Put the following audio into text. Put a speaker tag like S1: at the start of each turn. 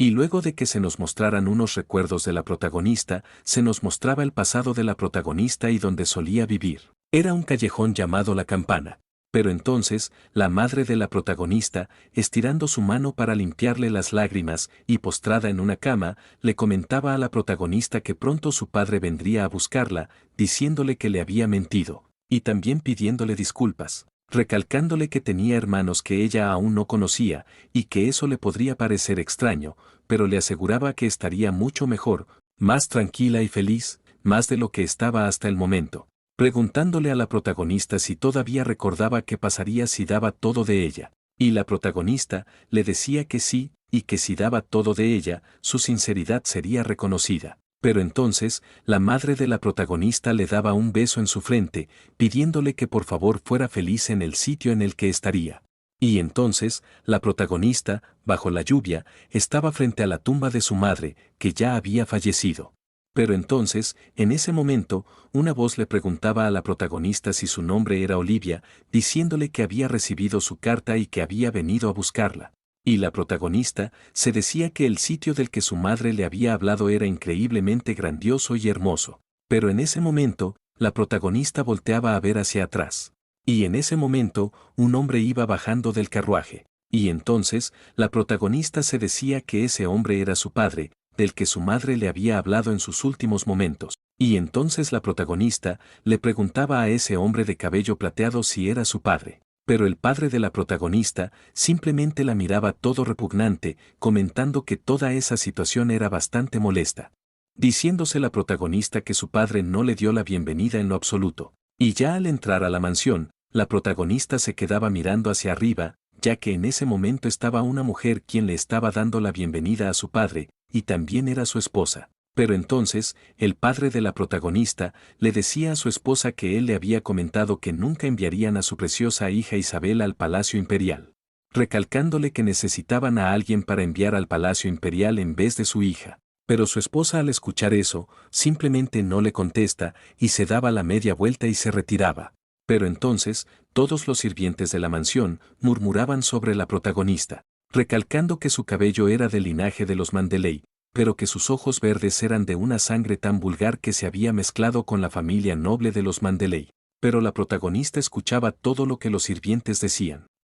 S1: Y luego de que se nos mostraran unos recuerdos de la protagonista, se nos mostraba el pasado de la protagonista y donde solía vivir. Era un callejón llamado La Campana. Pero entonces, la madre de la protagonista, estirando su mano para limpiarle las lágrimas y postrada en una cama, le comentaba a la protagonista que pronto su padre vendría a buscarla, diciéndole que le había mentido, y también pidiéndole disculpas, recalcándole que tenía hermanos que ella aún no conocía, y que eso le podría parecer extraño, pero le aseguraba que estaría mucho mejor, más tranquila y feliz, más de lo que estaba hasta el momento, preguntándole a la protagonista si todavía recordaba qué pasaría si daba todo de ella. Y la protagonista le decía que sí, y que si daba todo de ella, su sinceridad sería reconocida. Pero entonces, la madre de la protagonista le daba un beso en su frente, pidiéndole que por favor fuera feliz en el sitio en el que estaría. Y entonces, la protagonista, bajo la lluvia, estaba frente a la tumba de su madre, que ya había fallecido. Pero entonces, en ese momento, una voz le preguntaba a la protagonista si su nombre era Olivia, diciéndole que había recibido su carta y que había venido a buscarla. Y la protagonista se decía que el sitio del que su madre le había hablado era increíblemente grandioso y hermoso. Pero en ese momento, la protagonista volteaba a ver hacia atrás. Y en ese momento, un hombre iba bajando del carruaje. Y entonces, la protagonista se decía que ese hombre era su padre, del que su madre le había hablado en sus últimos momentos. Y entonces la protagonista le preguntaba a ese hombre de cabello plateado si era su padre. Pero el padre de la protagonista simplemente la miraba todo repugnante, comentando que toda esa situación era bastante molesta. Diciéndose la protagonista que su padre no le dio la bienvenida en lo absoluto. Y ya al entrar a la mansión, la protagonista se quedaba mirando hacia arriba, ya que en ese momento estaba una mujer quien le estaba dando la bienvenida a su padre, y también era su esposa. Pero entonces, el padre de la protagonista le decía a su esposa que él le había comentado que nunca enviarían a su preciosa hija Isabel al Palacio Imperial, recalcándole que necesitaban a alguien para enviar al Palacio Imperial en vez de su hija. Pero su esposa al escuchar eso, simplemente no le contesta y se daba la media vuelta y se retiraba. Pero entonces, todos los sirvientes de la mansión murmuraban sobre la protagonista, recalcando que su cabello era del linaje de los Mandeley, pero que sus ojos verdes eran de una sangre tan vulgar que se había mezclado con la familia noble de los Mandeley. Pero la protagonista escuchaba todo lo que los sirvientes decían.